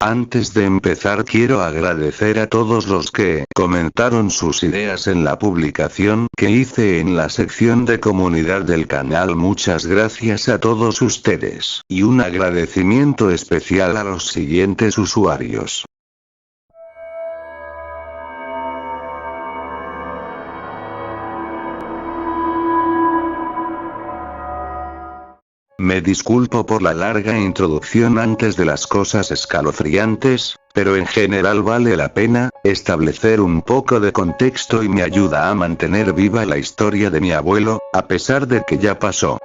Antes de empezar quiero agradecer a todos los que comentaron sus ideas en la publicación que hice en la sección de comunidad del canal. Muchas gracias a todos ustedes. Y un agradecimiento especial a los siguientes usuarios. Me disculpo por la larga introducción antes de las cosas escalofriantes, pero en general vale la pena establecer un poco de contexto y me ayuda a mantener viva la historia de mi abuelo, a pesar de que ya pasó.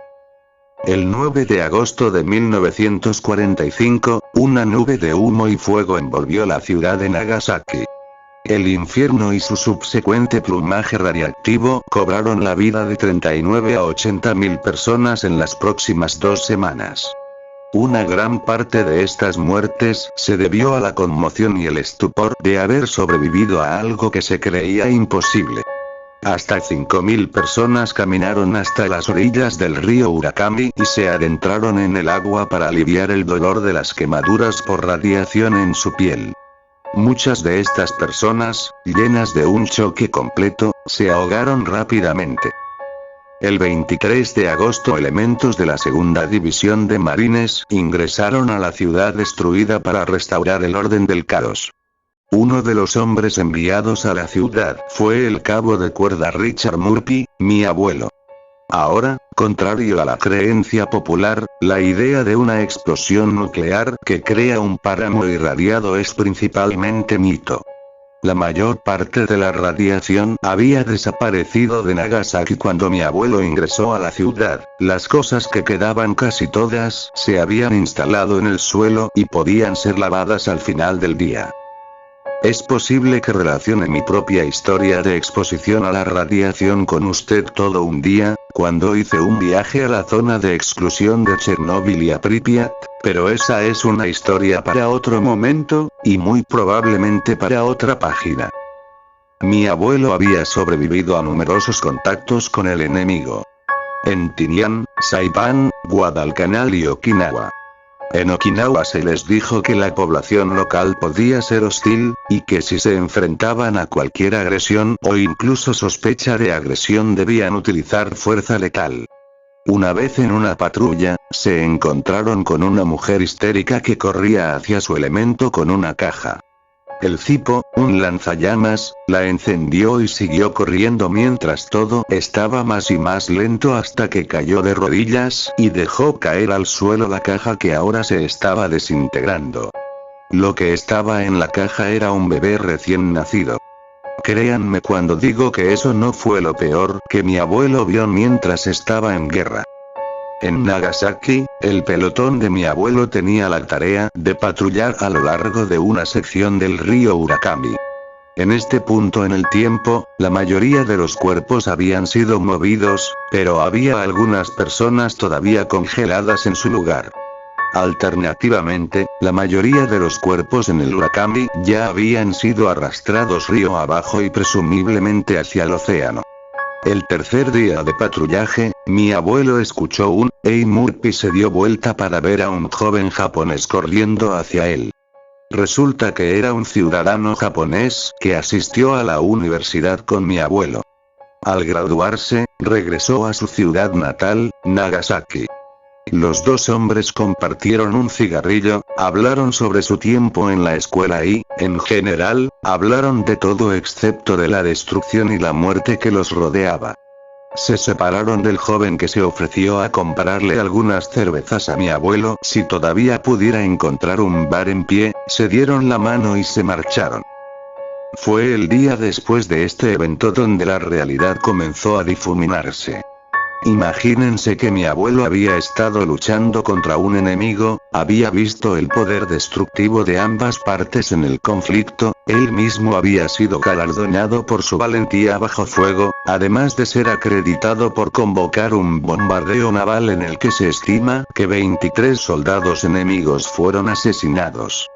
El 9 de agosto de 1945, una nube de humo y fuego envolvió la ciudad de Nagasaki. El infierno y su subsecuente plumaje radiactivo cobraron la vida de 39 a 80 mil personas en las próximas 2 semanas. Una gran parte de estas muertes se debió a la conmoción y el estupor de haber sobrevivido a algo que se creía imposible. Hasta 5.000 personas caminaron hasta las orillas del río Urakami y se adentraron en el agua para aliviar el dolor de las quemaduras por radiación en su piel. Muchas de estas personas, llenas de un choque completo, se ahogaron rápidamente. El 23 de agosto elementos de la Segunda División de Marines ingresaron a la ciudad destruida para restaurar el orden del caos. Uno de los hombres enviados a la ciudad fue el cabo de cuerda Richard Murphy, mi abuelo. Ahora, contrario a la creencia popular, la idea de una explosión nuclear que crea un páramo irradiado es principalmente mito. La mayor parte de la radiación había desaparecido de Nagasaki cuando mi abuelo ingresó a la ciudad. Las cosas que quedaban, casi todas, se habían instalado en el suelo y podían ser lavadas al final del día. Es posible que relacione mi propia historia de exposición a la radiación con usted todo un día, cuando hice un viaje a la zona de exclusión de Chernóbil y a Pripyat, pero esa es una historia para otro momento, y muy probablemente para otra página. Mi abuelo había sobrevivido a numerosos contactos con el enemigo. En Tinian, Saipán, Guadalcanal y Okinawa. En Okinawa se les dijo que la población local podía ser hostil, y que si se enfrentaban a cualquier agresión o incluso sospecha de agresión debían utilizar fuerza letal. Una vez en una patrulla, se encontraron con una mujer histérica que corría hacia su elemento con una caja. El cipo, un lanzallamas, la encendió y siguió corriendo mientras todo estaba más y más lento hasta que cayó de rodillas y dejó caer al suelo la caja que ahora se estaba desintegrando. Lo que estaba en la caja era un bebé recién nacido. Créanme cuando digo que eso no fue lo peor que mi abuelo vio mientras estaba en guerra. En Nagasaki, el pelotón de mi abuelo tenía la tarea de patrullar a lo largo de una sección del río Urakami. En este punto en el tiempo, la mayoría de los cuerpos habían sido movidos, pero había algunas personas todavía congeladas en su lugar. Alternativamente, la mayoría de los cuerpos en el Urakami ya habían sido arrastrados río abajo y presumiblemente hacia el océano. El tercer día de patrullaje, mi abuelo escuchó un "Hey Murphy" y se dio vuelta para ver a un joven japonés corriendo hacia él. Resulta que era un ciudadano japonés que asistió a la universidad con mi abuelo. Al graduarse, regresó a su ciudad natal, Nagasaki. Los dos hombres compartieron un cigarrillo, hablaron sobre su tiempo en la escuela y, en general, hablaron de todo excepto de la destrucción y la muerte que los rodeaba. Se separaron del joven que se ofreció a comprarle algunas cervezas a mi abuelo si todavía pudiera encontrar un bar en pie, se dieron la mano y se marcharon. Fue el día después de este evento donde la realidad comenzó a difuminarse. Imagínense que mi abuelo había estado luchando contra un enemigo, había visto el poder destructivo de ambas partes en el conflicto, él mismo había sido galardonado por su valentía bajo fuego, además de ser acreditado por convocar un bombardeo naval en el que se estima que 23 soldados enemigos fueron asesinados.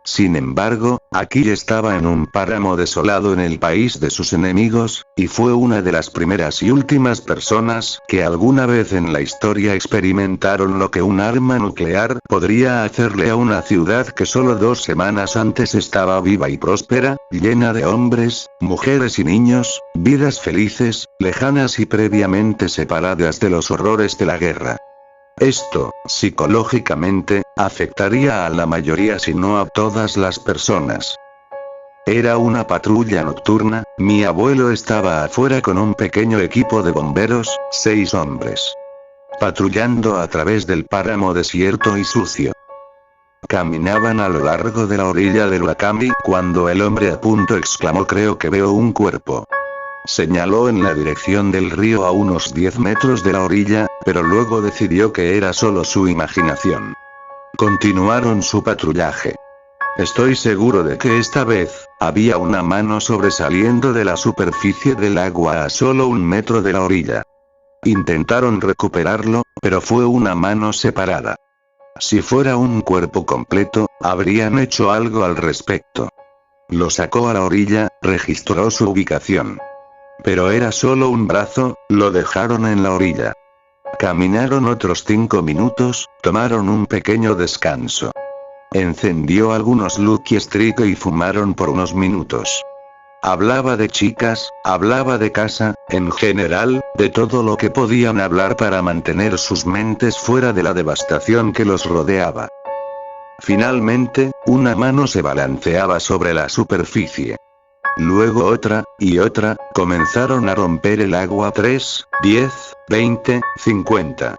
Sin embargo, aquí estaba en un páramo desolado en el país de sus enemigos, y fue una de las primeras y últimas personas que alguna vez en la historia experimentaron lo que un arma nuclear podría hacerle a una ciudad que solo 2 semanas antes estaba viva y próspera, llena de hombres, mujeres y niños, vidas felices, lejanas y previamente separadas de los horrores de la guerra. Esto, psicológicamente, afectaría a la mayoría si no a todas las personas. Era una patrulla nocturna, mi abuelo estaba afuera con un pequeño equipo de bomberos, 6 hombres. Patrullando a través del páramo desierto y sucio. Caminaban a lo largo de la orilla del Wakami cuando el hombre a punto exclamó: creo que veo un cuerpo. Señaló en la dirección del río a unos 10 metros de la orilla, pero luego decidió que era solo su imaginación. Continuaron su patrullaje. Estoy seguro de que esta vez, había una mano sobresaliendo de la superficie del agua a solo 1 metro de la orilla. Intentaron recuperarlo, pero fue una mano separada. Si fuera un cuerpo completo, habrían hecho algo al respecto. Lo sacó a la orilla, registró su ubicación. Pero era solo un brazo, lo dejaron en la orilla. Caminaron otros 5 minutos, tomaron un pequeño descanso. Encendió algunos Lucky Strike y fumaron por unos minutos. Hablaba de chicas, hablaba de casa, en general, de todo lo que podían hablar para mantener sus mentes fuera de la devastación que los rodeaba. Finalmente, una mano se balanceaba sobre la superficie. Luego otra, y otra, comenzaron a romper el agua 3, 10, 20, 50.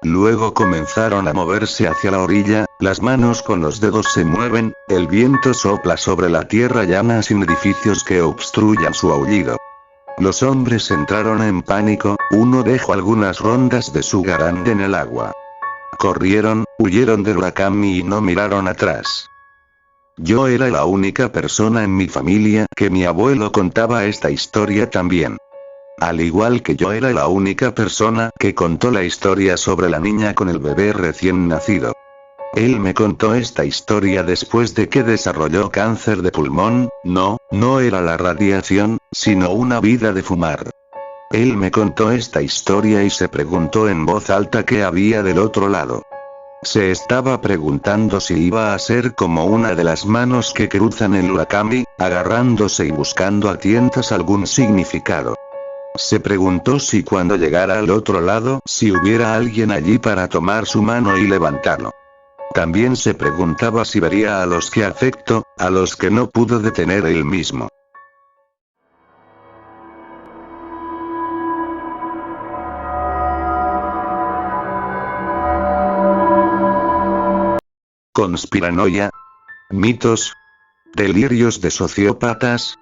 Luego comenzaron a moverse hacia la orilla, las manos con los dedos se mueven, el viento sopla sobre la tierra llana sin edificios que obstruyan su aullido. Los hombres entraron en pánico, uno dejó algunas rondas de su garande en el agua. Corrieron, huyeron del Wakami y no miraron atrás. Yo era la única persona en mi familia que mi abuelo contaba esta historia también. Al igual que yo era la única persona que contó la historia sobre la niña con el bebé recién nacido. Él me contó esta historia después de que desarrolló cáncer de pulmón, no era la radiación, sino una vida de fumar. Él me contó esta historia y se preguntó en voz alta qué había del otro lado. Se estaba preguntando si iba a ser como una de las manos que cruzan el Wakami, agarrándose y buscando a tientas algún significado. Se preguntó si cuando llegara al otro lado, si hubiera alguien allí para tomar su mano y levantarlo. También se preguntaba si vería a los que afectó, a los que no pudo detener él mismo. Conspiranoia. Mitos. Delirios de sociópatas.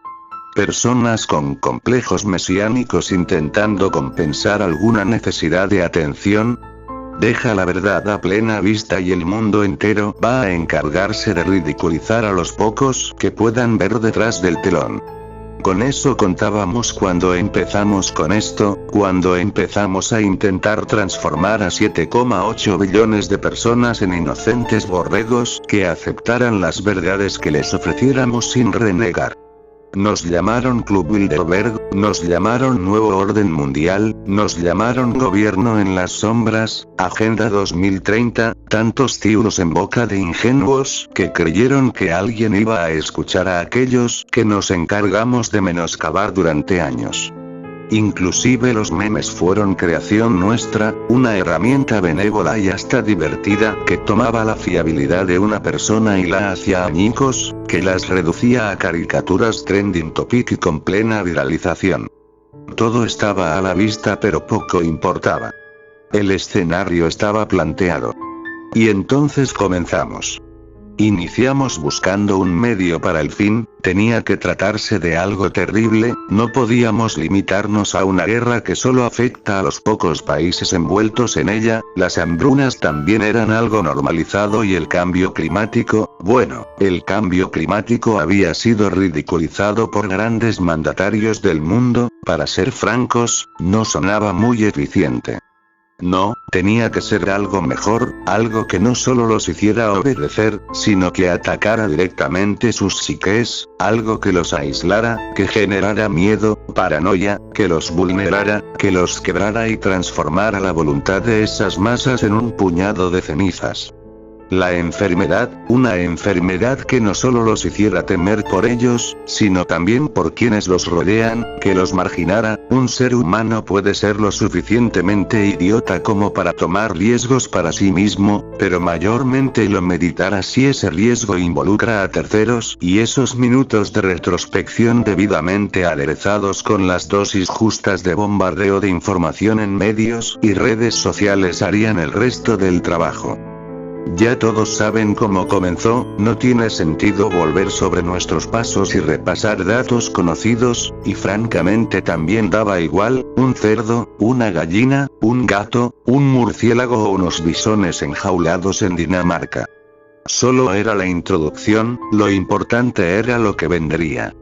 Personas con complejos mesiánicos intentando compensar alguna necesidad de atención. Deja la verdad a plena vista y el mundo entero va a encargarse de ridiculizar a los pocos que puedan ver detrás del telón. Con eso contábamos cuando empezamos con esto, cuando empezamos a intentar transformar a 7,8 billones de personas en inocentes borregos que aceptaran las verdades que les ofreciéramos sin renegar. Nos llamaron Club Bilderberg, nos llamaron Nuevo Orden Mundial, nos llamaron Gobierno en las Sombras, Agenda 2030, tantos tiros en boca de ingenuos que creyeron que alguien iba a escuchar a aquellos que nos encargamos de menoscabar durante años. Inclusive los memes fueron creación nuestra, una herramienta benévola y hasta divertida que tomaba la fiabilidad de una persona y la hacía añicos, que las reducía a caricaturas trending topic y con plena viralización. Todo estaba a la vista pero poco importaba. El escenario estaba planteado. Y entonces comenzamos. Iniciamos buscando un medio para el fin, tenía que tratarse de algo terrible, no podíamos limitarnos a una guerra que solo afecta a los pocos países envueltos en ella, las hambrunas también eran algo normalizado y el cambio climático, bueno, el cambio climático había sido ridiculizado por grandes mandatarios del mundo, para ser francos, no sonaba muy eficiente. No, tenía que ser algo mejor, algo que no solo los hiciera obedecer, sino que atacara directamente sus psiques, algo que los aislara, que generara miedo, paranoia, que los vulnerara, que los quebrara y transformara la voluntad de esas masas en un puñado de cenizas. La enfermedad, una enfermedad que no solo los hiciera temer por ellos, sino también por quienes los rodean, que los marginara. Un ser humano puede ser lo suficientemente idiota como para tomar riesgos para sí mismo, pero mayormente lo meditará si ese riesgo involucra a terceros, y esos minutos de retrospección debidamente aderezados con las dosis justas de bombardeo de información en medios y redes sociales harían el resto del trabajo. Ya todos saben cómo comenzó, no tiene sentido volver sobre nuestros pasos y repasar datos conocidos, y francamente también daba igual, un cerdo, una gallina, un gato, un murciélago o unos bisones enjaulados en Dinamarca. Solo era la introducción, lo importante era lo que vendría.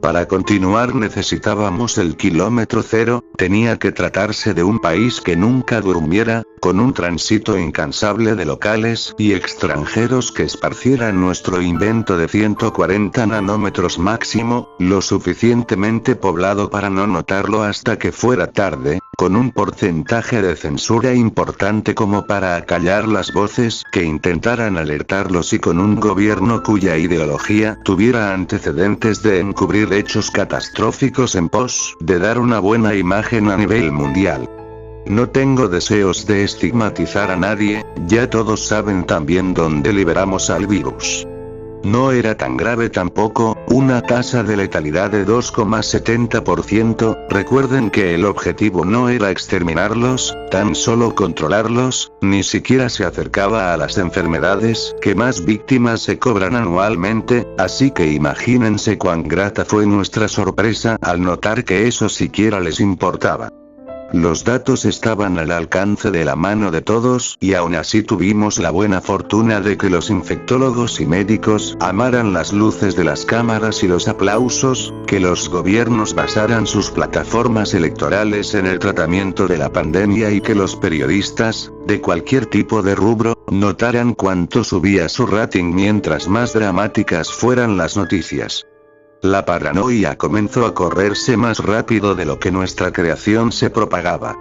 Para continuar necesitábamos el kilómetro cero, tenía que tratarse de un país que nunca durmiera, con un tránsito incansable de locales y extranjeros que esparcieran nuestro invento de 140 nanómetros máximo, lo suficientemente poblado para no notarlo hasta que fuera tarde, con un porcentaje de censura importante como para acallar las voces que intentaran alertarlos y con un gobierno cuya ideología tuviera antecedentes de encubrir hechos catastróficos en pos de dar una buena imagen a nivel mundial. No tengo deseos de estigmatizar a nadie, ya todos saben también dónde liberamos al virus. No era tan grave tampoco, una tasa de letalidad de 2,70%, recuerden que el objetivo no era exterminarlos, tan solo controlarlos, ni siquiera se acercaba a las enfermedades que más víctimas se cobran anualmente, así que imagínense cuán grata fue nuestra sorpresa al notar que eso siquiera les importaba. Los datos estaban al alcance de la mano de todos, y aún así tuvimos la buena fortuna de que los infectólogos y médicos amaran las luces de las cámaras y los aplausos, que los gobiernos basaran sus plataformas electorales en el tratamiento de la pandemia y que los periodistas, de cualquier tipo de rubro, notaran cuánto subía su rating mientras más dramáticas fueran las noticias. La paranoia comenzó a correrse más rápido de lo que nuestra creación se propagaba.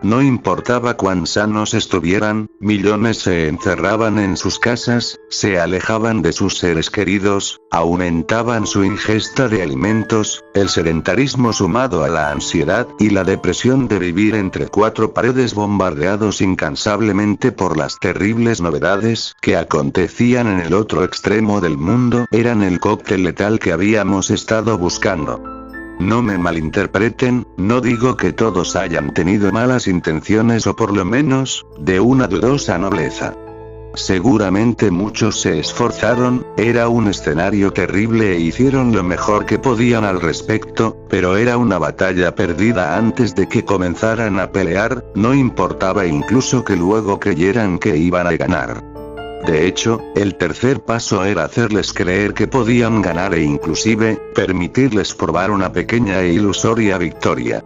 No importaba cuán sanos estuvieran, millones se encerraban en sus casas, se alejaban de sus seres queridos, aumentaban su ingesta de alimentos, el sedentarismo sumado a la ansiedad y la depresión de vivir entre cuatro paredes bombardeados incansablemente por las terribles novedades que acontecían en el otro extremo del mundo eran el cóctel letal que habíamos estado buscando. No me malinterpreten, no digo que todos hayan tenido malas intenciones o por lo menos, de una dudosa nobleza. Seguramente muchos se esforzaron, era un escenario terrible e hicieron lo mejor que podían al respecto, pero era una batalla perdida antes de que comenzaran a pelear, no importaba incluso que luego creyeran que iban a ganar. De hecho, el tercer paso era hacerles creer que podían ganar e inclusive, permitirles probar una pequeña e ilusoria victoria.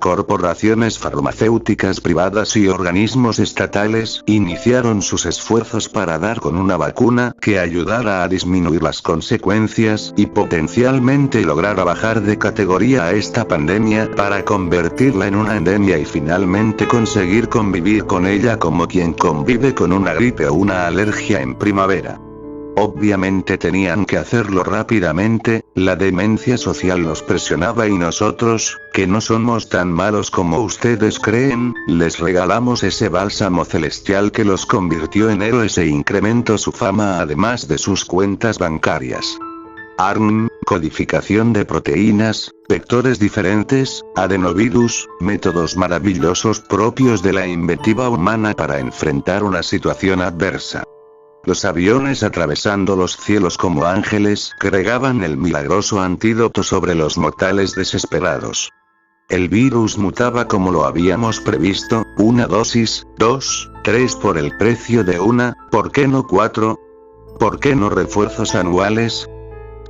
Corporaciones farmacéuticas privadas y organismos estatales iniciaron sus esfuerzos para dar con una vacuna que ayudara a disminuir las consecuencias y potencialmente lograra bajar de categoría a esta pandemia para convertirla en una endemia y finalmente conseguir convivir con ella como quien convive con una gripe o una alergia en primavera. Obviamente tenían que hacerlo rápidamente, la demencia social los presionaba y nosotros, que no somos tan malos como ustedes creen, les regalamos ese bálsamo celestial que los convirtió en héroes e incrementó su fama además de sus cuentas bancarias. ARN, codificación de proteínas, vectores diferentes, adenovirus, métodos maravillosos propios de la inventiva humana para enfrentar una situación adversa. Los aviones atravesando los cielos como ángeles que regaban el milagroso antídoto sobre los mortales desesperados. El virus mutaba como lo habíamos previsto, una dosis, 2, 3 por el precio de una, ¿por qué no 4? ¿Por qué no refuerzos anuales?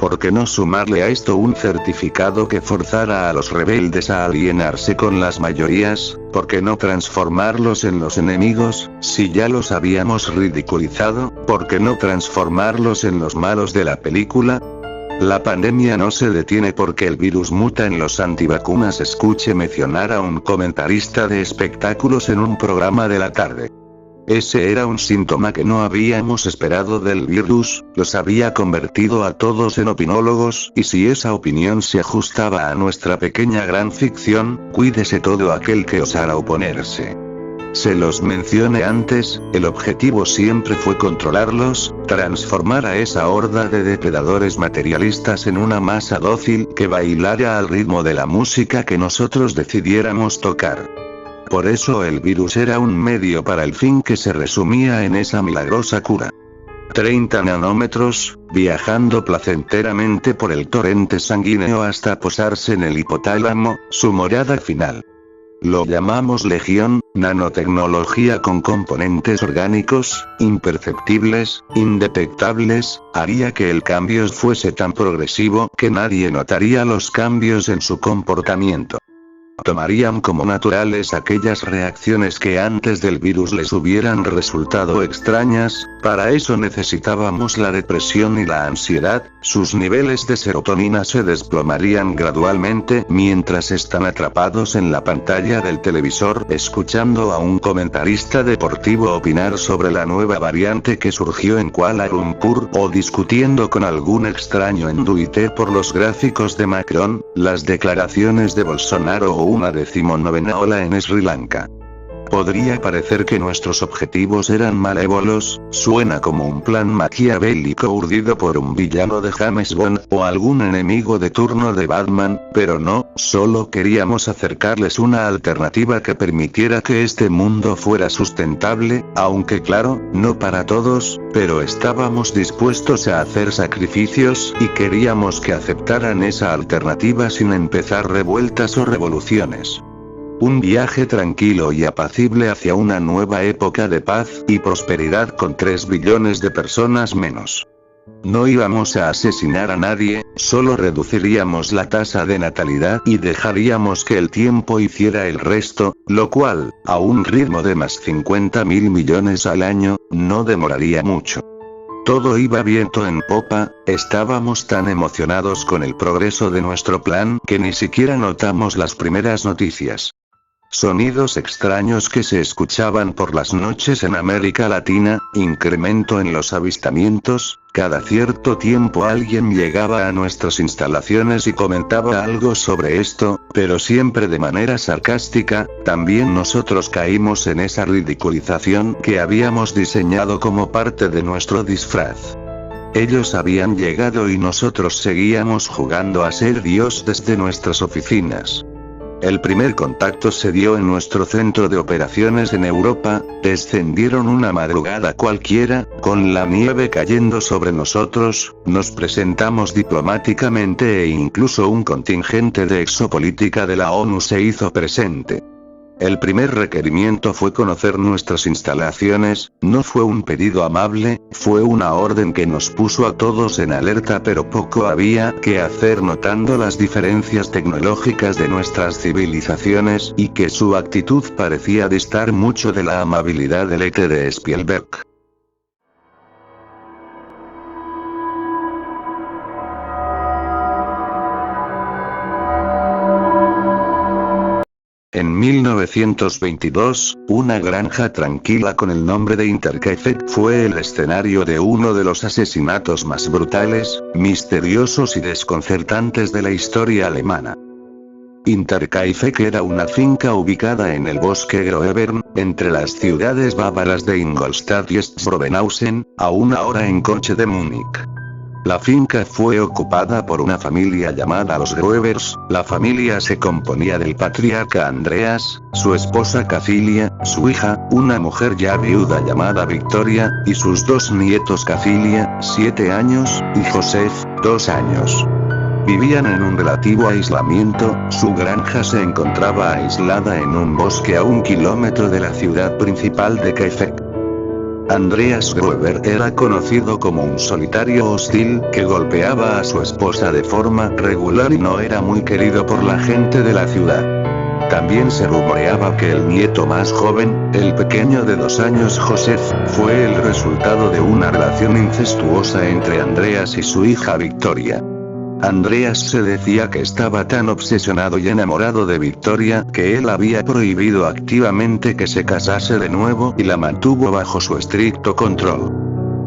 ¿Por qué no sumarle a esto un certificado que forzara a los rebeldes a alienarse con las mayorías? ¿Por qué no transformarlos en los enemigos, si ya los habíamos ridiculizado? ¿Por qué no transformarlos en los malos de la película? La pandemia no se detiene porque el virus muta en los antivacunas. Escuché mencionar a un comentarista de espectáculos en un programa de la tarde. Ese era un síntoma que no habíamos esperado del virus, los había convertido a todos en opinólogos, y si esa opinión se ajustaba a nuestra pequeña gran ficción, cuídese todo aquel que osara oponerse. Se los mencioné antes, el objetivo siempre fue controlarlos, transformar a esa horda de depredadores materialistas en una masa dócil que bailara al ritmo de la música que nosotros decidiéramos tocar. Por eso el virus era un medio para el fin que se resumía en esa milagrosa cura. 30 nanómetros, viajando placenteramente por el torrente sanguíneo hasta posarse en el hipotálamo, su morada final. Lo llamamos Legión, nanotecnología con componentes orgánicos, imperceptibles, indetectables, haría que el cambio fuese tan progresivo que nadie notaría los cambios en su comportamiento. Tomarían como naturales aquellas reacciones que antes del virus les hubieran resultado extrañas. Para eso necesitábamos la depresión y la ansiedad, sus niveles de serotonina se desplomarían gradualmente mientras están atrapados en la pantalla del televisor escuchando a un comentarista deportivo opinar sobre la nueva variante que surgió en Kuala Lumpur o discutiendo con algún extraño en Twitter por los gráficos de Macron, las declaraciones de Bolsonaro o una 19ª ola en Sri Lanka. Podría parecer que nuestros objetivos eran malévolos, suena como un plan maquiavélico urdido por un villano de James Bond o algún enemigo de turno de Batman, pero no, solo queríamos acercarles una alternativa que permitiera que este mundo fuera sustentable, aunque claro, no para todos, pero estábamos dispuestos a hacer sacrificios y queríamos que aceptaran esa alternativa sin empezar revueltas o revoluciones. Un viaje tranquilo y apacible hacia una nueva época de paz y prosperidad con 3 billones de personas menos. No íbamos a asesinar a nadie, solo reduciríamos la tasa de natalidad y dejaríamos que el tiempo hiciera el resto, lo cual, a un ritmo de más 50.000 millones al año, no demoraría mucho. Todo iba viento en popa, estábamos tan emocionados con el progreso de nuestro plan que ni siquiera notamos las primeras noticias. Sonidos extraños que se escuchaban por las noches en América Latina, incremento en los avistamientos, cada cierto tiempo alguien llegaba a nuestras instalaciones y comentaba algo sobre esto, pero siempre de manera sarcástica. También nosotros caímos en esa ridiculización que habíamos diseñado como parte de nuestro disfraz. Ellos habían llegado y nosotros seguíamos jugando a ser Dios desde nuestras oficinas. El primer contacto se dio en nuestro centro de operaciones en Europa, descendieron una madrugada cualquiera, con la nieve cayendo sobre nosotros, nos presentamos diplomáticamente e incluso un contingente de exopolítica de la ONU se hizo presente. El primer requerimiento fue conocer nuestras instalaciones, no fue un pedido amable, fue una orden que nos puso a todos en alerta, pero poco había que hacer notando las diferencias tecnológicas de nuestras civilizaciones y que su actitud parecía distar mucho de la amabilidad del ET de Spielberg. En 1922, una granja tranquila con el nombre de Interkaifeck fue el escenario de uno de los asesinatos más brutales, misteriosos y desconcertantes de la historia alemana. Interkaifeck era una finca ubicada en el bosque Groebern, entre las ciudades bávaras de Ingolstadt y Sprobenhausen, a 1 hora en coche de Múnich. La finca fue ocupada por una familia llamada los Groebers. La familia se componía del patriarca Andreas, su esposa Cacilia, su hija, una mujer ya viuda llamada Victoria, y sus 2 nietos Cacilia, 7 años, y Joseph, 2 años. Vivían en un relativo aislamiento, su granja se encontraba aislada en un bosque a 1 kilómetro de la ciudad principal de Kaifeck. Andreas Gruber era conocido como un solitario hostil que golpeaba a su esposa de forma regular y no era muy querido por la gente de la ciudad. También se rumoreaba que el nieto más joven, el pequeño de 2 años Joseph, fue el resultado de una relación incestuosa entre Andreas y su hija Victoria. Andreas se decía que estaba tan obsesionado y enamorado de Victoria que él había prohibido activamente que se casase de nuevo y la mantuvo bajo su estricto control.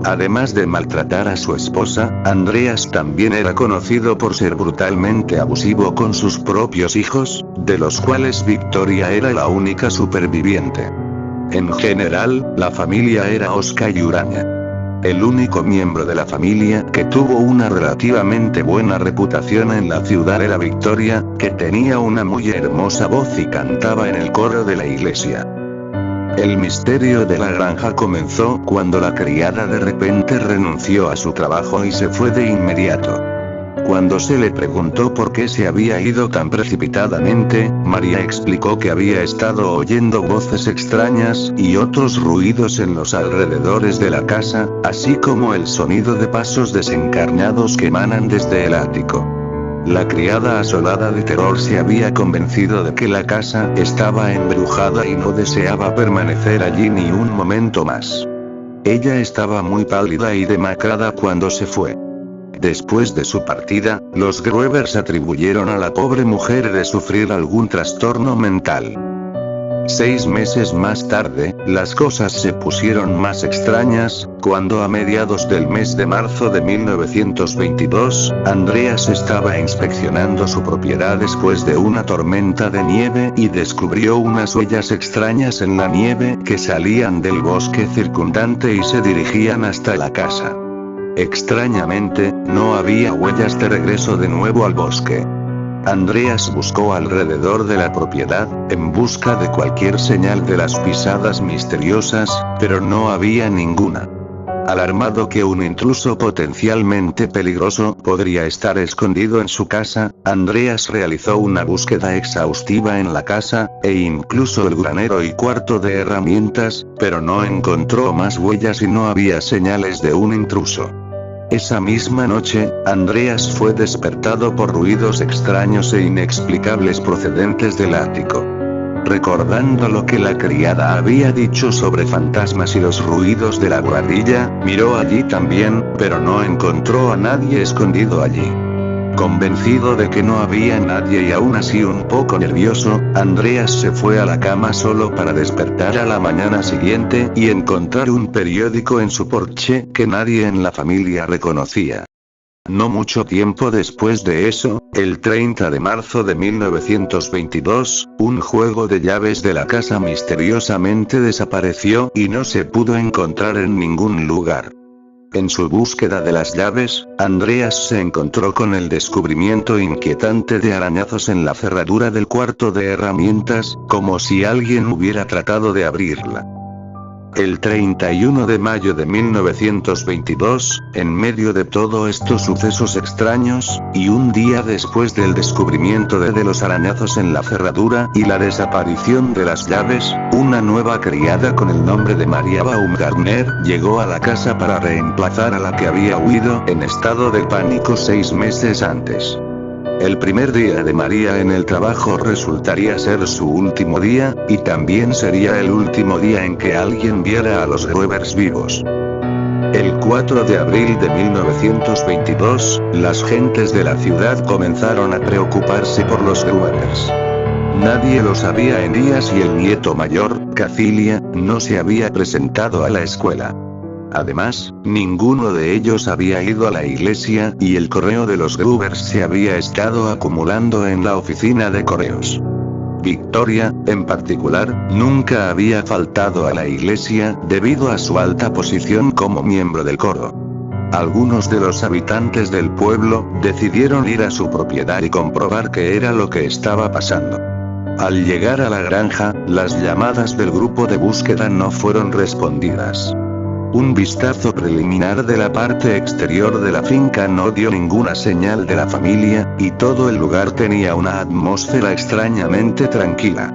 Además de maltratar a su esposa, Andreas también era conocido por ser brutalmente abusivo con sus propios hijos, de los cuales Victoria era la única superviviente. En general, la familia era osca y huraña. El único miembro de la familia que tuvo una relativamente buena reputación en la ciudad era Victoria, que tenía una muy hermosa voz y cantaba en el coro de la iglesia. El misterio de la granja comenzó cuando la criada de repente renunció a su trabajo y se fue de inmediato. Cuando se le preguntó por qué se había ido tan precipitadamente, María explicó que había estado oyendo voces extrañas y otros ruidos en los alrededores de la casa, así como el sonido de pasos desencarnados que emanan desde el ático. La criada asolada de terror se había convencido de que la casa estaba embrujada y no deseaba permanecer allí ni un momento más. Ella estaba muy pálida y demacrada cuando se fue. Después de su partida, los Gruebers atribuyeron a la pobre mujer de sufrir algún trastorno mental. 6 meses más tarde, las cosas se pusieron más extrañas, cuando a mediados del mes de marzo de 1922, Andreas estaba inspeccionando su propiedad después de una tormenta de nieve y descubrió unas huellas extrañas en la nieve que salían del bosque circundante y se dirigían hasta la casa. Extrañamente, no había huellas de regreso de nuevo al bosque. Andreas buscó alrededor de la propiedad, en busca de cualquier señal de las pisadas misteriosas, pero no había ninguna. Alarmado que un intruso potencialmente peligroso podría estar escondido en su casa, Andreas realizó una búsqueda exhaustiva en la casa, e incluso el granero y cuarto de herramientas, pero no encontró más huellas y no había señales de un intruso. Esa misma noche, Andreas fue despertado por ruidos extraños e inexplicables procedentes del ático. Recordando lo que la criada había dicho sobre fantasmas y los ruidos de la guardilla, miró allí también, pero no encontró a nadie escondido allí. Convencido de que no había nadie y aún así un poco nervioso, Andreas se fue a la cama solo para despertar a la mañana siguiente y encontrar un periódico en su porche que nadie en la familia reconocía. No mucho tiempo después de eso, el 30 de marzo de 1922, un juego de llaves de la casa misteriosamente desapareció y no se pudo encontrar en ningún lugar. En su búsqueda de las llaves, Andreas se encontró con el descubrimiento inquietante de arañazos en la cerradura del cuarto de herramientas, como si alguien hubiera tratado de abrirla. El 31 de mayo de 1922, en medio de todos estos sucesos extraños, y un día después del descubrimiento de los arañazos en la cerradura y la desaparición de las llaves, una nueva criada con el nombre de Maria Baumgartner llegó a la casa para reemplazar a la que había huido en estado de pánico 6 meses antes. El primer día de María en el trabajo resultaría ser su último día, y también sería el último día en que alguien viera a los Gruebers vivos. El 4 de abril de 1922, las gentes de la ciudad comenzaron a preocuparse por los Gruebers. Nadie lo sabía en días y el nieto mayor, Cacilia, no se había presentado a la escuela. Además, ninguno de ellos había ido a la iglesia, y el correo de los Gruebers se había estado acumulando en la oficina de correos. Victoria, en particular, nunca había faltado a la iglesia, debido a su alta posición como miembro del coro. Algunos de los habitantes del pueblo decidieron ir a su propiedad y comprobar qué era lo que estaba pasando. Al llegar a la granja, las llamadas del grupo de búsqueda no fueron respondidas. Un vistazo preliminar de la parte exterior de la finca no dio ninguna señal de la familia, y todo el lugar tenía una atmósfera extrañamente tranquila.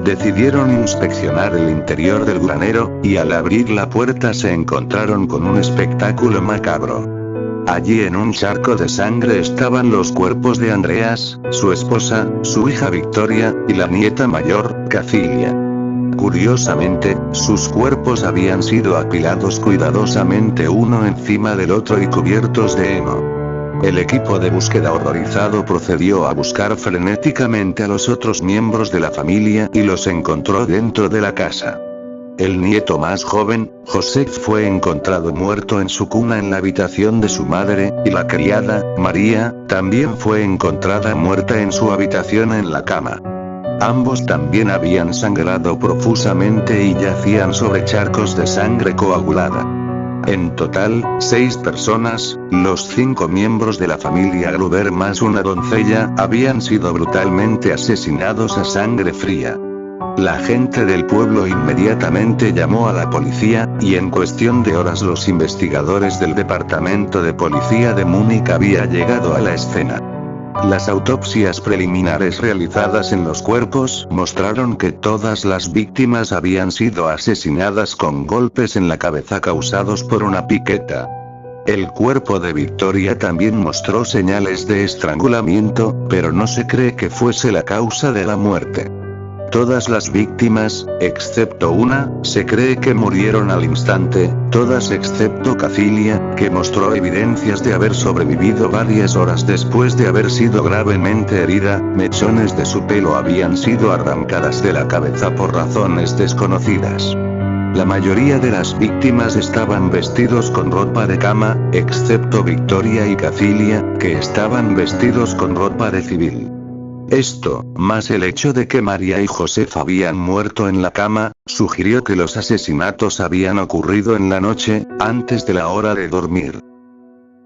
Decidieron inspeccionar el interior del granero, y al abrir la puerta se encontraron con un espectáculo macabro. Allí en un charco de sangre estaban los cuerpos de Andreas, su esposa, su hija Victoria, y la nieta mayor, Cacilia. Curiosamente, sus cuerpos habían sido apilados cuidadosamente uno encima del otro y cubiertos de heno. El equipo de búsqueda horrorizado procedió a buscar frenéticamente a los otros miembros de la familia y los encontró dentro de la casa. El nieto más joven, Joseph, fue encontrado muerto en su cuna en la habitación de su madre, y la criada, María, también fue encontrada muerta en su habitación en la cama. Ambos también habían sangrado profusamente y yacían sobre charcos de sangre coagulada. En total, 6 personas, los 5 miembros de la familia Gruber más una doncella, habían sido brutalmente asesinados a sangre fría. La gente del pueblo inmediatamente llamó a la policía, y en cuestión de horas los investigadores del departamento de policía de Múnich habían llegado a la escena. Las autopsias preliminares realizadas en los cuerpos mostraron que todas las víctimas habían sido asesinadas con golpes en la cabeza causados por una piqueta. El cuerpo de Victoria también mostró señales de estrangulamiento, pero no se cree que fuese la causa de la muerte. Todas las víctimas, excepto una, se cree que murieron al instante, todas excepto Cacilia, que mostró evidencias de haber sobrevivido varias horas después de haber sido gravemente herida. Mechones de su pelo habían sido arrancadas de la cabeza por razones desconocidas. La mayoría de las víctimas estaban vestidos con ropa de cama, excepto Victoria y Cacilia, que estaban vestidos con ropa de civil. Esto, más el hecho de que María y Joseph habían muerto en la cama, sugirió que los asesinatos habían ocurrido en la noche, antes de la hora de dormir.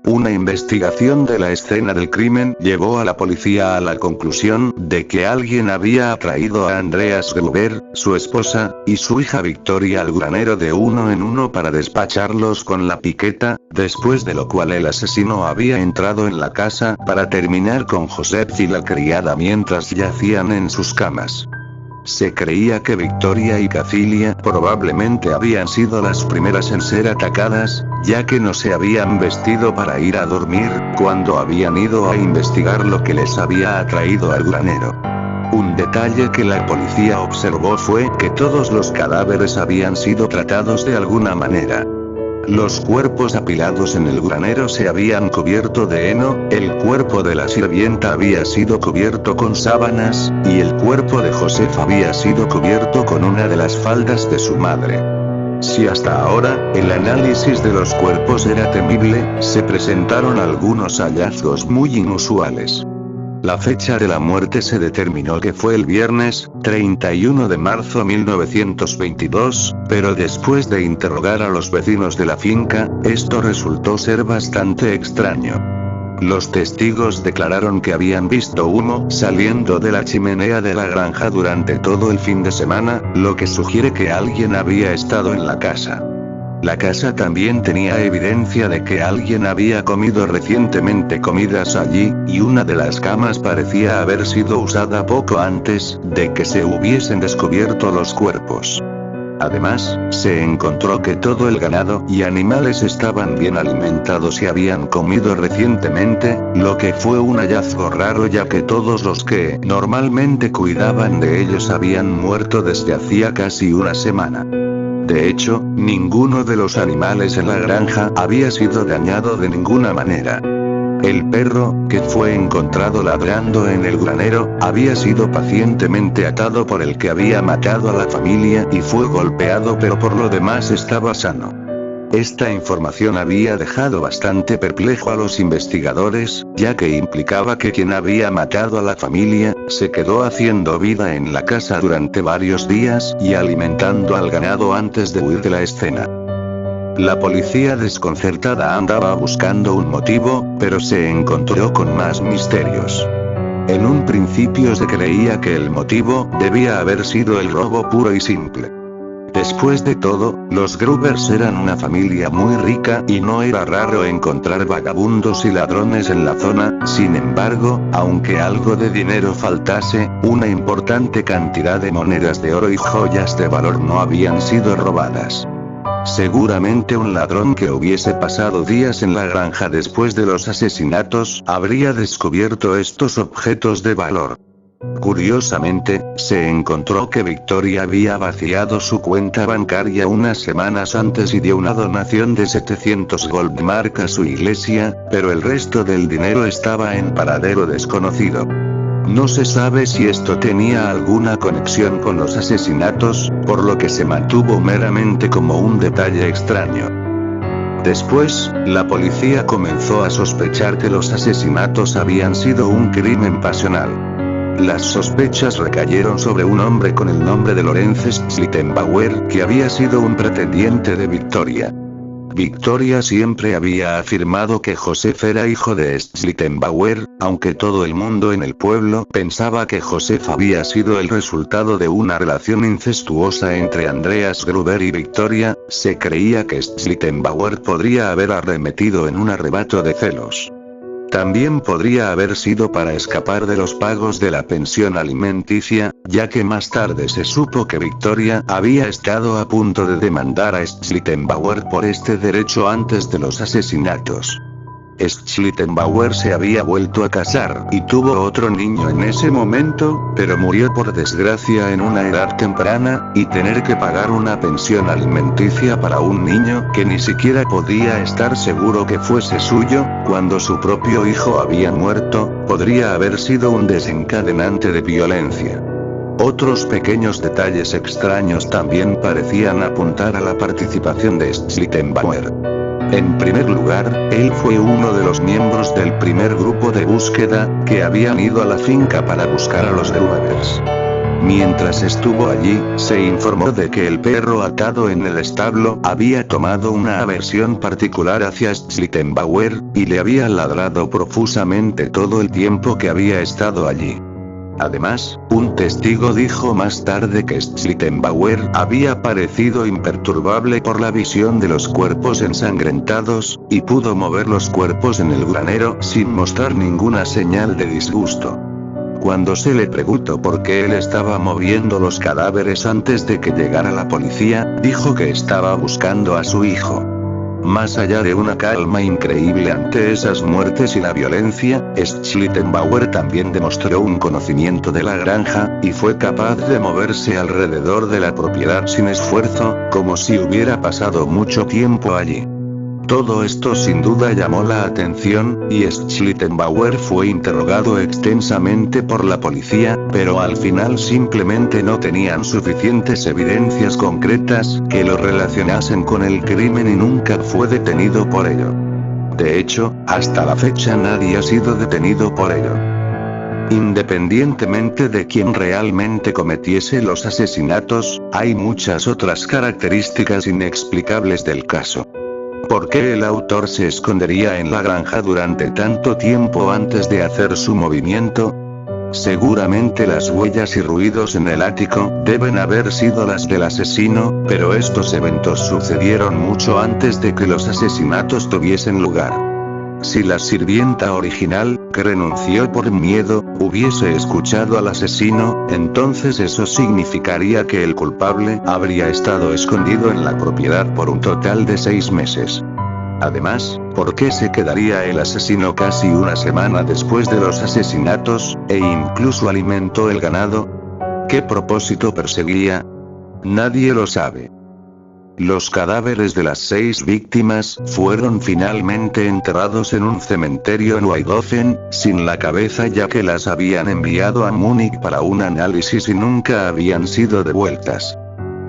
Una investigación de la escena del crimen llevó a la policía a la conclusión de que alguien había atraído a Andreas Gruber, su esposa, y su hija Victoria al granero de uno en uno para despacharlos con la piqueta, después de lo cual el asesino había entrado en la casa para terminar con Joseph y la criada mientras yacían en sus camas. Se creía que Victoria y Cacilia probablemente habían sido las primeras en ser atacadas, ya que no se habían vestido para ir a dormir, cuando habían ido a investigar lo que les había atraído al granero. Un detalle que la policía observó fue que todos los cadáveres habían sido tratados de alguna manera. Los cuerpos apilados en el granero se habían cubierto de heno, el cuerpo de la sirvienta había sido cubierto con sábanas, y el cuerpo de Joseph había sido cubierto con una de las faldas de su madre. Si hasta ahora, el análisis de los cuerpos era temible, se presentaron algunos hallazgos muy inusuales. La fecha de la muerte se determinó que fue el viernes, 31 de marzo de 1922, pero después de interrogar a los vecinos de la finca, esto resultó ser bastante extraño. Los testigos declararon que habían visto humo saliendo de la chimenea de la granja durante todo el fin de semana, lo que sugiere que alguien había estado en la casa. La casa también tenía evidencia de que alguien había comido recientemente comidas allí, y una de las camas parecía haber sido usada poco antes de que se hubiesen descubierto los cuerpos. Además, se encontró que todo el ganado y animales estaban bien alimentados y habían comido recientemente, lo que fue un hallazgo raro ya que todos los que normalmente cuidaban de ellos habían muerto desde hacía casi una semana. De hecho, ninguno de los animales en la granja había sido dañado de ninguna manera. El perro, que fue encontrado ladrando en el granero, había sido pacientemente atado por el que había matado a la familia y fue golpeado, pero por lo demás estaba sano. Esta información había dejado bastante perplejo a los investigadores, ya que implicaba que quien había matado a la familia, se quedó haciendo vida en la casa durante varios días y alimentando al ganado antes de huir de la escena. La policía desconcertada andaba buscando un motivo, pero se encontró con más misterios. En un principio se creía que el motivo debía haber sido el robo puro y simple. Después de todo, los Grubers eran una familia muy rica y no era raro encontrar vagabundos y ladrones en la zona. Sin embargo, aunque algo de dinero faltase, una importante cantidad de monedas de oro y joyas de valor no habían sido robadas. Seguramente un ladrón que hubiese pasado días en la granja después de los asesinatos habría descubierto estos objetos de valor. Curiosamente, se encontró que Victoria había vaciado su cuenta bancaria unas semanas antes y dio una donación de 700 Goldmark a su iglesia, pero el resto del dinero estaba en paradero desconocido. No se sabe si esto tenía alguna conexión con los asesinatos, por lo que se mantuvo meramente como un detalle extraño. Después, la policía comenzó a sospechar que los asesinatos habían sido un crimen pasional. Las sospechas recayeron sobre un hombre con el nombre de Lawrence Schlittenbauer, que había sido un pretendiente de Victoria. Victoria siempre había afirmado que Joseph era hijo de Schlittenbauer, aunque todo el mundo en el pueblo pensaba que Joseph había sido el resultado de una relación incestuosa entre Andreas Gruber y Victoria. Se creía que Schlittenbauer podría haber arremetido en un arrebato de celos. También podría haber sido para escapar de los pagos de la pensión alimenticia, ya que más tarde se supo que Victoria había estado a punto de demandar a Schlittenbauer por este derecho antes de los asesinatos. Schlittenbauer se había vuelto a casar y tuvo otro niño en ese momento, pero murió por desgracia en una edad temprana, y tener que pagar una pensión alimenticia para un niño que ni siquiera podía estar seguro que fuese suyo, cuando su propio hijo había muerto, podría haber sido un desencadenante de violencia. Otros pequeños detalles extraños también parecían apuntar a la participación de Schlittenbauer. En primer lugar, él fue uno de los miembros del primer grupo de búsqueda, que habían ido a la finca para buscar a los Grubers. Mientras estuvo allí, se informó de que el perro atado en el establo había tomado una aversión particular hacia Schlittenbauer, y le había ladrado profusamente todo el tiempo que había estado allí. Además, un testigo dijo más tarde que Schlittenbauer había parecido imperturbable por la visión de los cuerpos ensangrentados, y pudo mover los cuerpos en el granero sin mostrar ninguna señal de disgusto. Cuando se le preguntó por qué él estaba moviendo los cadáveres antes de que llegara la policía, dijo que estaba buscando a su hijo. Más allá de una calma increíble ante esas muertes y la violencia, Schlittenbauer también demostró un conocimiento de la granja, y fue capaz de moverse alrededor de la propiedad sin esfuerzo, como si hubiera pasado mucho tiempo allí. Todo esto sin duda llamó la atención, y Schlittenbauer fue interrogado extensamente por la policía, pero al final simplemente no tenían suficientes evidencias concretas que lo relacionasen con el crimen y nunca fue detenido por ello. De hecho, hasta la fecha nadie ha sido detenido por ello. Independientemente de quién realmente cometiese los asesinatos, hay muchas otras características inexplicables del caso. ¿Por qué el autor se escondería en la granja durante tanto tiempo antes de hacer su movimiento? Seguramente las huellas y ruidos en el ático deben haber sido las del asesino, pero estos eventos sucedieron mucho antes de que los asesinatos tuviesen lugar. Si la sirvienta original, que renunció por miedo, hubiese escuchado al asesino, entonces eso significaría que el culpable habría estado escondido en la propiedad por un total de 6 meses. Además, ¿por qué se quedaría el asesino casi una semana después de los asesinatos, e incluso alimentó el ganado? ¿Qué propósito perseguía? Nadie lo sabe. Los cadáveres de las 6 víctimas fueron finalmente enterrados en un cementerio en Weihofen, sin la cabeza, ya que las habían enviado a Múnich para un análisis y nunca habían sido devueltas.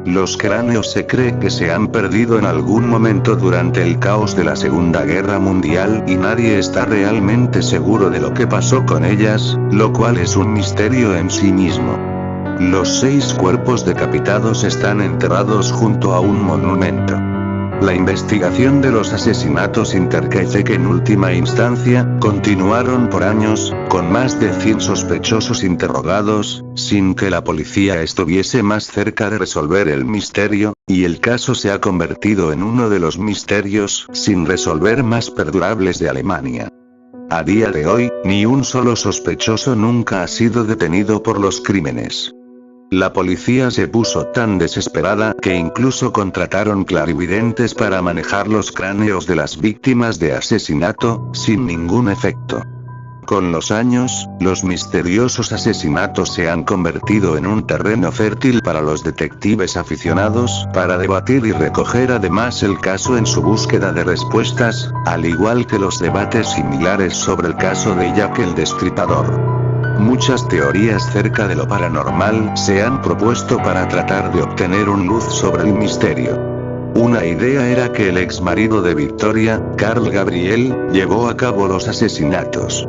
Los cráneos se cree que se han perdido en algún momento durante el caos de la Segunda Guerra Mundial y nadie está realmente seguro de lo que pasó con ellas, lo cual es un misterio en sí mismo. Los 6 cuerpos decapitados están enterrados junto a un monumento. La investigación de los asesinatos Intercafe que en última instancia, continuaron por años, con más de 100 sospechosos interrogados, sin que la policía estuviese más cerca de resolver el misterio, y el caso se ha convertido en uno de los misterios sin resolver más perdurables de Alemania. A día de hoy, ni un solo sospechoso nunca ha sido detenido por los crímenes. La policía se puso tan desesperada que incluso contrataron clarividentes para manejar los cráneos de las víctimas de asesinato, sin ningún efecto. Con los años, los misteriosos asesinatos se han convertido en un terreno fértil para los detectives aficionados para debatir y recoger además el caso en su búsqueda de respuestas, al igual que los debates similares sobre el caso de Jack el Destripador. Muchas teorías cerca de lo paranormal se han propuesto para tratar de obtener un luz sobre el misterio. Una idea era que el ex marido de Victoria, Carl Gabriel, llevó a cabo los asesinatos.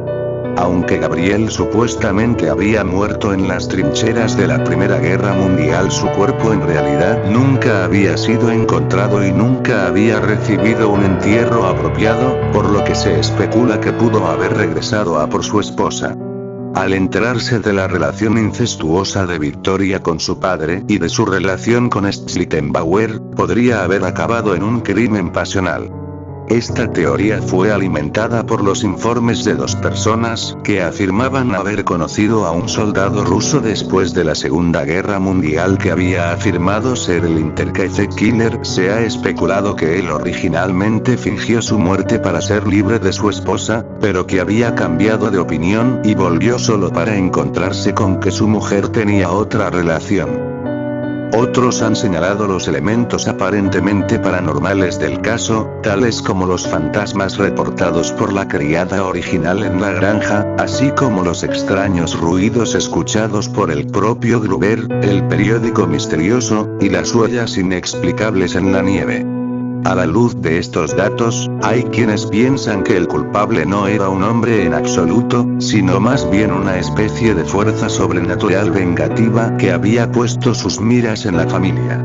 Aunque Gabriel supuestamente había muerto en las trincheras de la Primera Guerra Mundial, su cuerpo en realidad nunca había sido encontrado y nunca había recibido un entierro apropiado, por lo que se especula que pudo haber regresado a por su esposa. Al enterarse de la relación incestuosa de Victoria con su padre y de su relación con Schlittenbauer, podría haber acabado en un crimen pasional. Esta teoría fue alimentada por los informes de dos personas que afirmaban haber conocido a un soldado ruso después de la Segunda Guerra Mundial que había afirmado ser el Intercafe Killer. Se ha especulado que él originalmente fingió su muerte para ser libre de su esposa, pero que había cambiado de opinión y volvió solo para encontrarse con que su mujer tenía otra relación. Otros han señalado los elementos aparentemente paranormales del caso, tales como los fantasmas reportados por la criada original en la granja, así como los extraños ruidos escuchados por el propio Gruber, el periódico misterioso, y las huellas inexplicables en la nieve. A la luz de estos datos, hay quienes piensan que el culpable no era un hombre en absoluto, sino más bien una especie de fuerza sobrenatural vengativa que había puesto sus miras en la familia.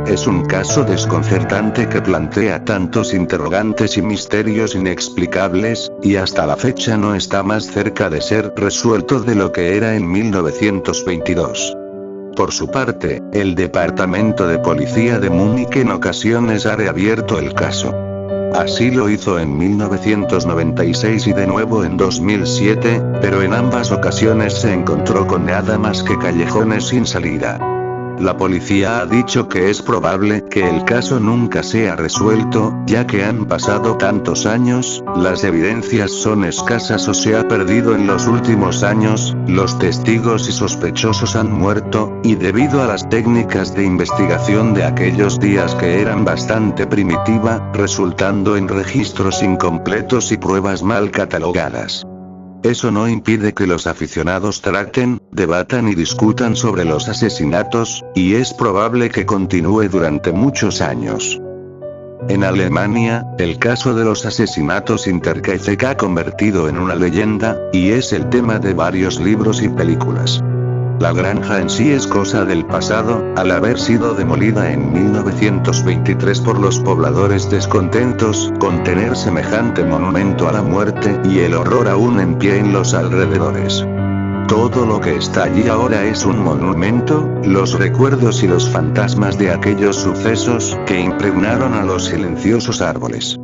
Es un caso desconcertante que plantea tantos interrogantes y misterios inexplicables, y hasta la fecha no está más cerca de ser resuelto de lo que era en 1922. Por su parte, el Departamento de Policía de Múnich en ocasiones ha reabierto el caso. Así lo hizo en 1996 y de nuevo en 2007, pero en ambas ocasiones se encontró con nada más que callejones sin salida. La policía ha dicho que es probable que el caso nunca sea resuelto, ya que han pasado tantos años, las evidencias son escasas o se ha perdido en los últimos años, los testigos y sospechosos han muerto, y debido a las técnicas de investigación de aquellos días que eran bastante primitiva, resultando en registros incompletos y pruebas mal catalogadas. Eso no impide que los aficionados traten, debatan y discutan sobre los asesinatos, y es probable que continúe durante muchos años. En Alemania, el caso de los asesinatos Intercafe se ha convertido en una leyenda, y es el tema de varios libros y películas. La granja en sí es cosa del pasado, al haber sido demolida en 1923 por los pobladores descontentos con tener semejante monumento a la muerte y el horror aún en pie en los alrededores. Todo lo que está allí ahora es un monumento, los recuerdos y los fantasmas de aquellos sucesos que impregnaron a los silenciosos árboles.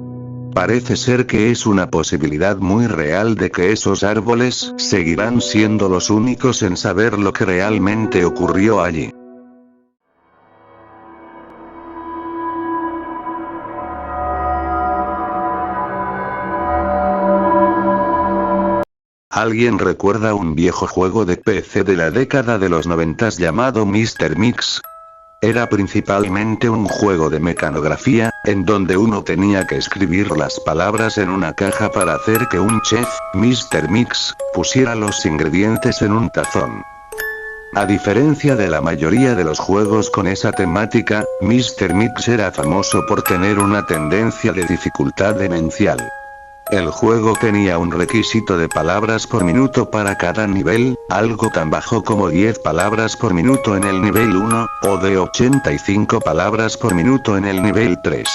Parece ser que es una posibilidad muy real de que esos árboles seguirán siendo los únicos en saber lo que realmente ocurrió allí. ¿Alguien recuerda un viejo juego de PC de la década de los 90 llamado Mr. Mix? Era principalmente un juego de mecanografía, en donde uno tenía que escribir las palabras en una caja para hacer que un chef, Mr. Mix, pusiera los ingredientes en un tazón. A diferencia de la mayoría de los juegos con esa temática, Mr. Mix era famoso por tener una tendencia de dificultad demencial. El juego tenía un requisito de palabras por minuto para cada nivel, algo tan bajo como 10 palabras por minuto en el nivel 1, o de 85 palabras por minuto en el nivel 3.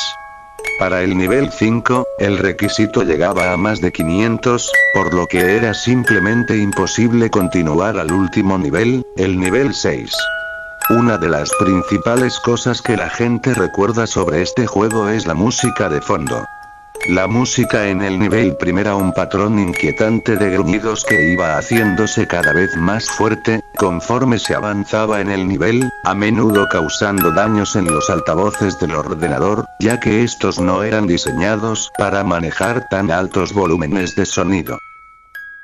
Para el nivel 5, el requisito llegaba a más de 500, por lo que era simplemente imposible continuar al último nivel, el nivel 6. Una de las principales cosas que la gente recuerda sobre este juego es la música de fondo. La música en el nivel primero, un patrón inquietante de gruñidos que iba haciéndose cada vez más fuerte, conforme se avanzaba en el nivel, a menudo causando daños en los altavoces del ordenador, ya que estos no eran diseñados para manejar tan altos volúmenes de sonido.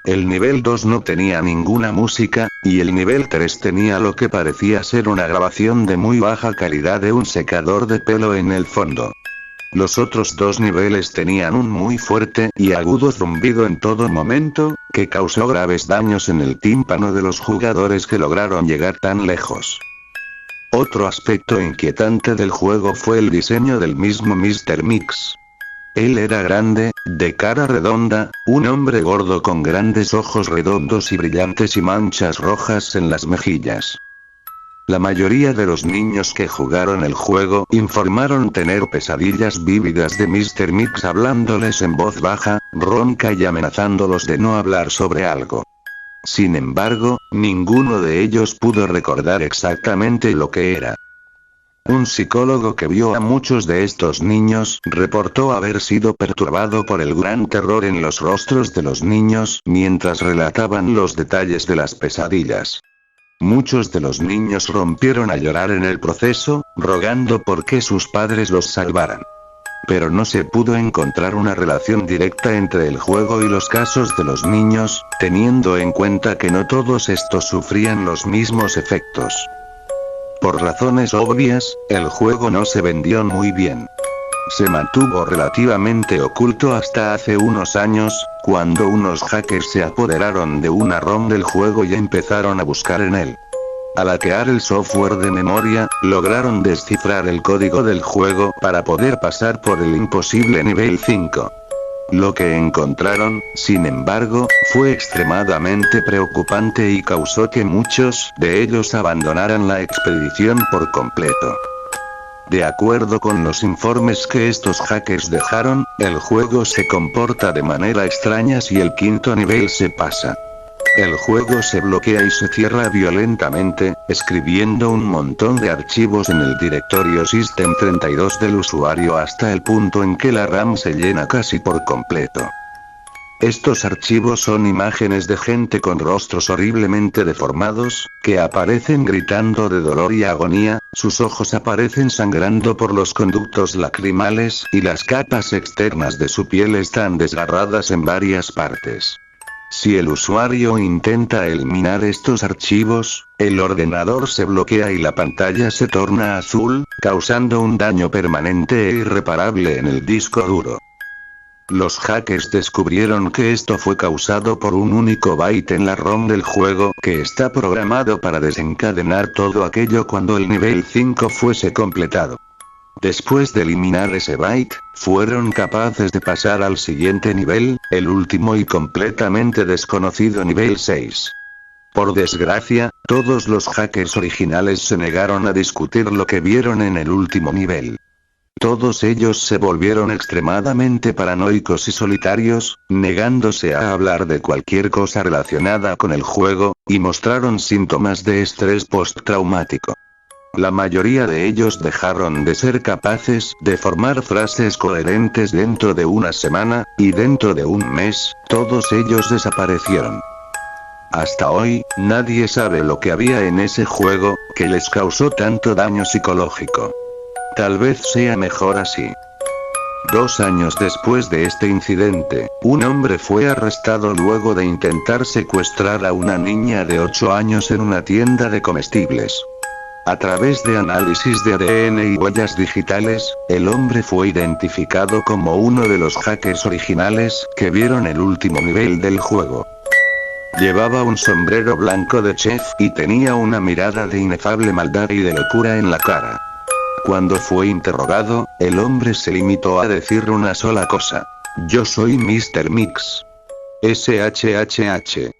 El nivel 2 no tenía ninguna música, y el nivel 3 tenía lo que parecía ser una grabación de muy baja calidad de un secador de pelo en el fondo. Los otros dos niveles tenían un muy fuerte y agudo zumbido en todo momento, que causó graves daños en el tímpano de los jugadores que lograron llegar tan lejos. Otro aspecto inquietante del juego fue el diseño del mismo Mr. Mix. Él era grande, de cara redonda, un hombre gordo con grandes ojos redondos y brillantes y manchas rojas en las mejillas. La mayoría de los niños que jugaron el juego informaron tener pesadillas vívidas de Mr. Mix hablándoles en voz baja, ronca y amenazándolos de no hablar sobre algo. Sin embargo, ninguno de ellos pudo recordar exactamente lo que era. Un psicólogo que vio a muchos de estos niños reportó haber sido perturbado por el gran terror en los rostros de los niños mientras relataban los detalles de las pesadillas. Muchos de los niños rompieron a llorar en el proceso, rogando por que sus padres los salvaran. Pero no se pudo encontrar una relación directa entre el juego y los casos de los niños, teniendo en cuenta que no todos estos sufrían los mismos efectos. Por razones obvias, el juego no se vendió muy bien. Se mantuvo relativamente oculto hasta hace unos años, cuando unos hackers se apoderaron de una ROM del juego y empezaron a buscar en él. Al hackear el software de memoria, lograron descifrar el código del juego para poder pasar por el imposible nivel 5. Lo que encontraron, sin embargo, fue extremadamente preocupante y causó que muchos de ellos abandonaran la expedición por completo. De acuerdo con los informes que estos hackers dejaron, el juego se comporta de manera extraña si el quinto nivel se pasa. El juego se bloquea y se cierra violentamente, escribiendo un montón de archivos en el directorio System32 del usuario hasta el punto en que la RAM se llena casi por completo. Estos archivos son imágenes de gente con rostros horriblemente deformados, que aparecen gritando de dolor y agonía, sus ojos aparecen sangrando por los conductos lacrimales y las capas externas de su piel están desgarradas en varias partes. Si el usuario intenta eliminar estos archivos, el ordenador se bloquea y la pantalla se torna azul, causando un daño permanente e irreparable en el disco duro. Los hackers descubrieron que esto fue causado por un único byte en la ROM del juego que está programado para desencadenar todo aquello cuando el nivel 5 fuese completado. Después de eliminar ese byte, fueron capaces de pasar al siguiente nivel, el último y completamente desconocido nivel 6. Por desgracia, todos los hackers originales se negaron a discutir lo que vieron en el último nivel. Todos ellos se volvieron extremadamente paranoicos y solitarios, negándose a hablar de cualquier cosa relacionada con el juego, y mostraron síntomas de estrés postraumático. La mayoría de ellos dejaron de ser capaces de formar frases coherentes dentro de una semana, y dentro de un mes, todos ellos desaparecieron. Hasta hoy, nadie sabe lo que había en ese juego, que les causó tanto daño psicológico. Tal vez sea mejor así. 2 años después de este incidente, un hombre fue arrestado luego de intentar secuestrar a una niña de 8 años en una tienda de comestibles. A través de análisis de ADN y huellas digitales, el hombre fue identificado como uno de los hackers originales que vieron el último nivel del juego. Llevaba un sombrero blanco de chef y tenía una mirada de inefable maldad y de locura en la cara. Cuando fue interrogado, el hombre se limitó a decir una sola cosa. Yo soy Mr. Mix. SHHH.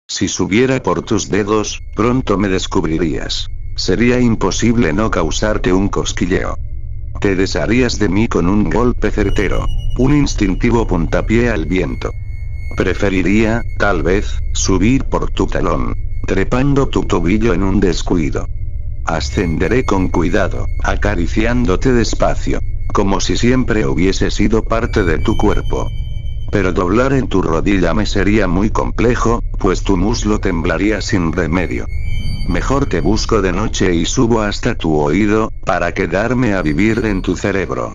Si subiera por tus dedos, pronto me descubrirías. Sería imposible no causarte un cosquilleo. Te desharías de mí con un golpe certero. Un instintivo puntapié al viento. Preferiría, tal vez, subir por tu talón, trepando tu tobillo en un descuido. Ascenderé con cuidado, acariciándote despacio, como si siempre hubiese sido parte de tu cuerpo. Pero doblar en tu rodilla me sería muy complejo, pues tu muslo temblaría sin remedio. Mejor te busco de noche y subo hasta tu oído, para quedarme a vivir en tu cerebro.